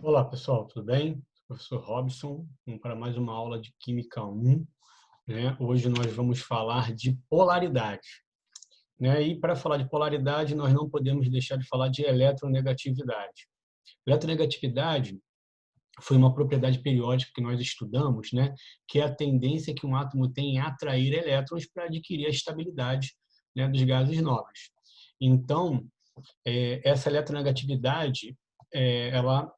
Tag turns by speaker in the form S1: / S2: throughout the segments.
S1: Olá, pessoal, tudo bem? Professor Robson, vamos para mais uma aula de Química 1, né? Hoje nós vamos falar de polaridade, né? E para falar de polaridade, nós não podemos deixar de falar de eletronegatividade. Eletronegatividade foi uma propriedade periódica que nós estudamos, né? Que é a tendência que um átomo tem em atrair elétrons para adquirir a estabilidade, né, dos gases nobres. Então, essa eletronegatividade, ela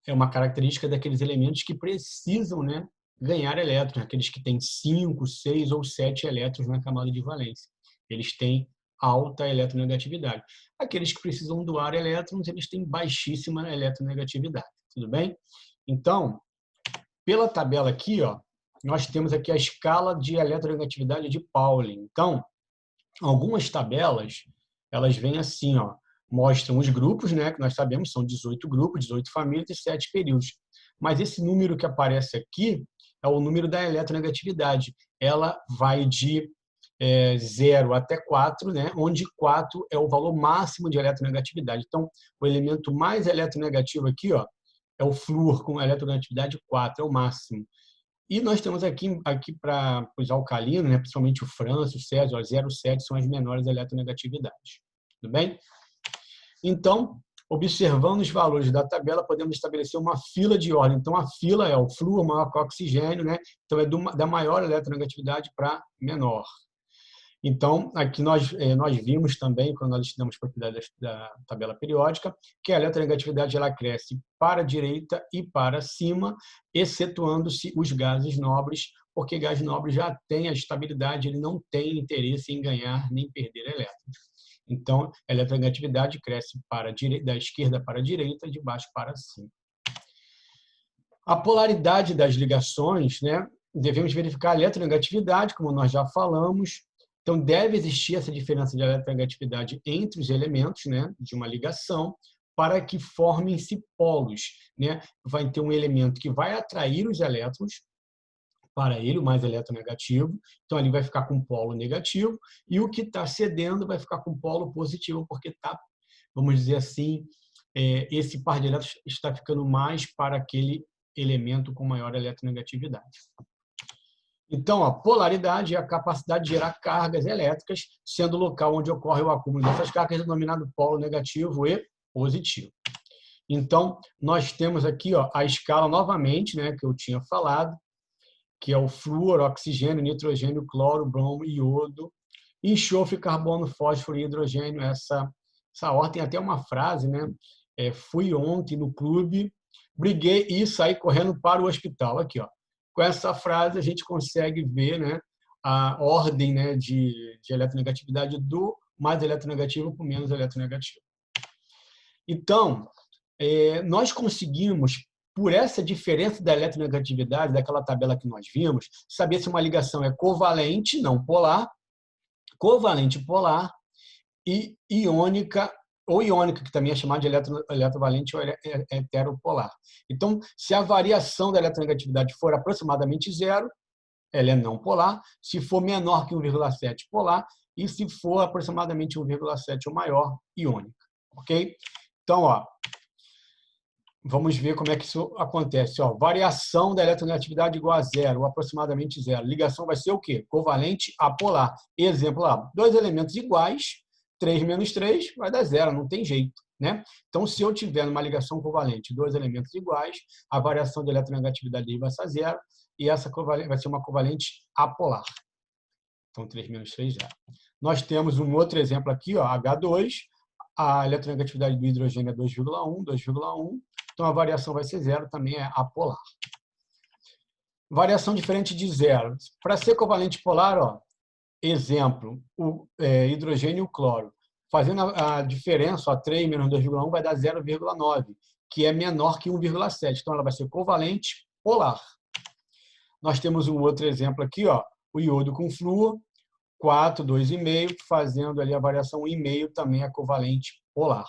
S1: é uma característica daqueles elementos que precisam, né, ganhar elétrons, aqueles que têm 5, 6 ou 7 elétrons na camada de valência. Eles têm alta eletronegatividade. Aqueles que precisam doar elétrons, eles têm baixíssima eletronegatividade. Tudo bem? Então, pela tabela aqui, ó, nós temos aqui a escala de eletronegatividade de Pauling. Então, algumas tabelas, elas vêm assim, ó, mostram os grupos, né, que nós sabemos são 18 grupos, 18 famílias e 7 períodos. Mas esse número que aparece aqui é o número da eletronegatividade. Ela vai de 0 até 4, né, onde 4 é o valor máximo de eletronegatividade. Então, o elemento mais eletronegativo aqui, ó, é o flúor com eletronegatividade 4, é o máximo. E nós temos aqui para os alcalinos, né, principalmente o França, o Césio, o 0,7 são as menores eletronegatividades. Tudo bem? Então, observando os valores da tabela, podemos estabelecer uma fila de ordem. Então, a fila é o flúor maior que o oxigênio, né? Então, é da maior eletronegatividade para menor. Então, aqui nós vimos também, quando nós estudamos propriedades da tabela periódica, que a eletronegatividade ela cresce para a direita e para cima, excetuando-se os gases nobres, porque gás nobre já tem a estabilidade, ele não tem interesse em ganhar nem perder elétrons. Então, a eletronegatividade cresce da esquerda para a direita, de baixo para cima. A polaridade das ligações, né? Devemos verificar a eletronegatividade, como nós já falamos. Então, deve existir essa diferença de eletronegatividade entre os elementos, né, de uma ligação, para que formem-se polos, né? Vai ter um elemento que vai atrair os elétrons para ele, o mais eletronegativo, então ali vai ficar com polo negativo, e o que está cedendo vai ficar com polo positivo, porque está, vamos dizer assim, esse par de elétrons está ficando mais para aquele elemento com maior eletronegatividade. Então, a polaridade é a capacidade de gerar cargas elétricas, sendo o local onde ocorre o acúmulo dessas cargas denominado polo negativo e positivo. Então, nós temos aqui, ó, a escala novamente, né, que eu tinha falado, que é o flúor, oxigênio, nitrogênio, cloro, bromo, iodo, enxofre, carbono, fósforo e hidrogênio. Essa ordem tem até uma frase, né? Fui ontem no clube, briguei e saí correndo para o hospital. Aqui, ó. Com essa frase a gente consegue ver, né, a ordem, né, de eletronegatividade do mais eletronegativo para o menos eletronegativo. Então, nós conseguimos, por essa diferença da eletronegatividade, daquela tabela que nós vimos, saber se uma ligação é covalente, não polar, covalente polar e iônica, ou iônica, que também é chamada de eletrovalente ou heteropolar. Então, se a variação da eletronegatividade for aproximadamente zero, ela é não polar, se for menor que 1,7, polar, e se for aproximadamente 1,7 ou maior, iônica. Ok? Então, ó, vamos ver como é que isso acontece. Ó, variação da eletronegatividade igual a zero, ou aproximadamente zero. Ligação vai ser o quê? Covalente apolar. Exemplo lá, dois elementos iguais, 3 menos 3 vai dar zero, não tem jeito, né? Então, se eu tiver numa ligação covalente dois elementos iguais, a variação da eletronegatividade vai ser zero, e essa vai ser uma covalente apolar. Então, 3 menos 3, zero. Nós temos um outro exemplo aqui, ó, H2, a eletronegatividade do hidrogênio é 2,1, 2,1, então a variação vai ser zero, também é apolar. Variação diferente de zero. Para ser covalente polar, ó, exemplo, o hidrogênio e o cloro. Fazendo a diferença, ó, 3 menos 2,1 vai dar 0,9, que é menor que 1,7. Então, ela vai ser covalente polar. Nós temos um outro exemplo aqui, ó, o iodo com flúor, 4, 2,5, fazendo ali a variação 1,5, também é covalente polar.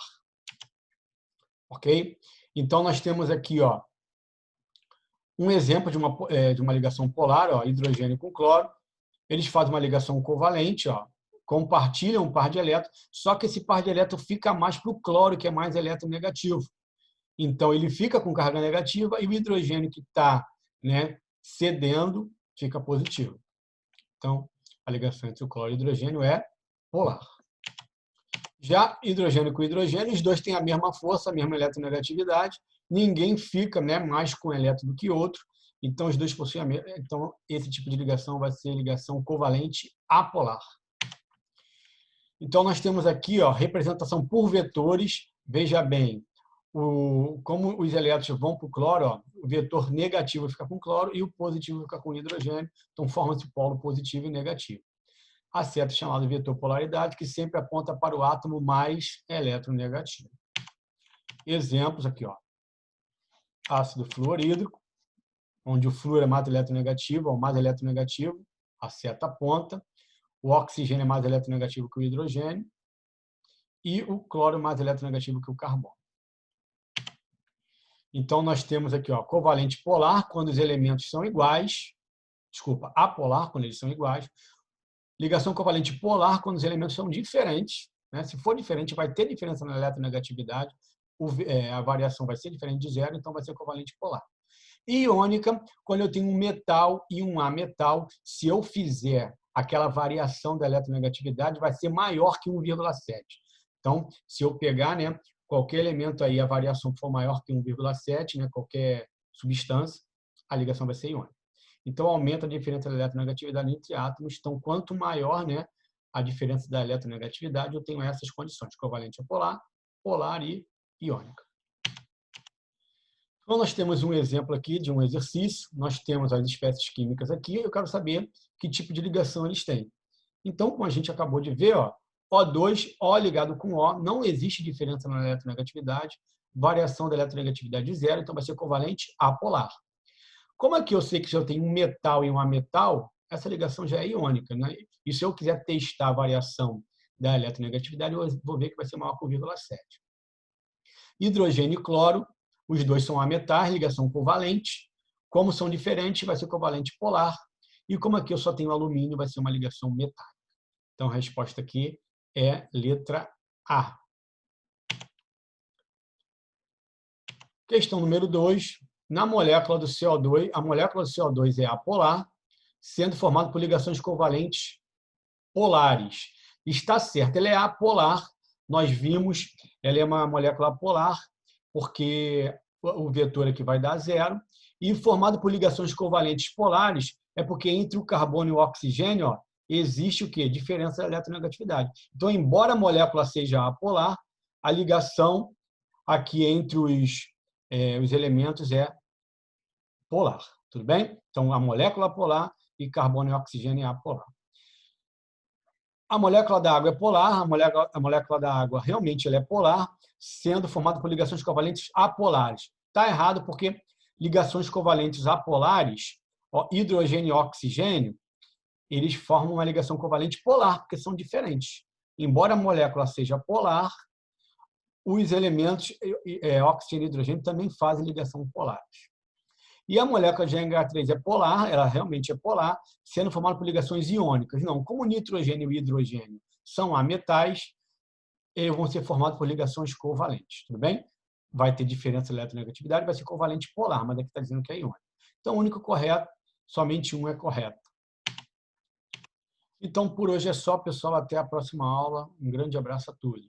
S1: Ok? Então, nós temos aqui, ó, um exemplo de uma ligação polar, ó, hidrogênio com cloro. Eles fazem uma ligação covalente, ó, compartilham um par de elétrons, só que esse par de elétrons fica mais para o cloro, que é mais eletronegativo. Então, ele fica com carga negativa e o hidrogênio que está, né, cedendo fica positivo. Então, a ligação entre o cloro e o hidrogênio é polar. Já hidrogênio com hidrogênio, os dois têm a mesma força, a mesma eletronegatividade, ninguém fica, né, mais com um elétron do que outro, então os dois possuem a mesma. Então, esse tipo de ligação vai ser ligação covalente apolar. Então, nós temos aqui, ó, representação por vetores. Veja bem, como os elétrons vão para o cloro, ó, o vetor negativo fica com cloro e o positivo fica com hidrogênio. Então, forma-se polo positivo e negativo. A seta é chamada vetor polaridade, que sempre aponta para o átomo mais eletronegativo. Exemplos aqui, ó. Ácido fluorídrico, onde o flúor é mais eletronegativo, ou mais eletronegativo, a seta aponta. O oxigênio é mais eletronegativo que o hidrogênio e o cloro é mais eletronegativo que o carbono. Então, nós temos aqui, ó, covalente polar, quando os elementos são iguais. Desculpa, apolar, quando eles são iguais. Ligação covalente polar, quando os elementos são diferentes. Né? Se for diferente, vai ter diferença na eletronegatividade. A variação vai ser diferente de zero, então vai ser covalente polar. E iônica, quando eu tenho um metal e um ametal, se eu fizer aquela variação da eletronegatividade, vai ser maior que 1,7. Então, se eu pegar, né, qualquer elemento aí, a variação for maior que 1,7, né, qualquer substância, a ligação vai ser iônica. Então, aumenta a diferença da eletronegatividade entre átomos. Então, quanto maior, né, a diferença da eletronegatividade, eu tenho essas condições, covalente polar, polar e iônica. Então, nós temos um exemplo aqui de um exercício. Nós temos as espécies químicas aqui. Eu quero saber que tipo de ligação eles têm. Então, como a gente acabou de ver, ó, O2, O ligado com O, não existe diferença na eletronegatividade, variação da eletronegatividade de zero, então vai ser covalente apolar. Como aqui eu sei que se eu tenho um metal e um ametal, essa ligação já é iônica. Né? E se eu quiser testar a variação da eletronegatividade, eu vou ver que vai ser maior que 1,7. Hidrogênio e cloro, os dois são ametais, ligação covalente. Como são diferentes, vai ser covalente polar. E como aqui eu só tenho alumínio, vai ser uma ligação metálica. Então, a resposta aqui é letra A. Questão número 2. Na molécula do CO2, a molécula do CO2 é apolar, sendo formada por ligações covalentes polares. Está certo, ela é apolar. Nós vimos, ela é uma molécula polar, porque o vetor aqui vai dar zero. E formado por ligações covalentes polares, é porque entre o carbono e o oxigênio, ó, existe o quê? Diferença da eletronegatividade. Então, embora a molécula seja apolar, a ligação aqui entre os elementos é polar. Tudo bem? Então, a molécula polar e carbono e oxigênio é apolar. A molécula da água é polar, a molécula da água realmente ela é polar, sendo formada por ligações covalentes apolares. Está errado porque ligações covalentes apolares, ó, hidrogênio e oxigênio, eles formam uma ligação covalente polar, porque são diferentes. Embora a molécula seja polar, os elementos oxigênio e hidrogênio também fazem ligação polares. E a molécula de NH3 é polar, ela realmente é polar, sendo formada por ligações iônicas. Não, como nitrogênio e hidrogênio são ametais, eles vão ser formados por ligações covalentes, tudo bem? Vai ter diferença de eletronegatividade, vai ser covalente polar, mas aqui está dizendo que é iônico. Então, o único correto, somente um é correto. Então, por hoje é só, pessoal. Até a próxima aula. Um grande abraço a todos.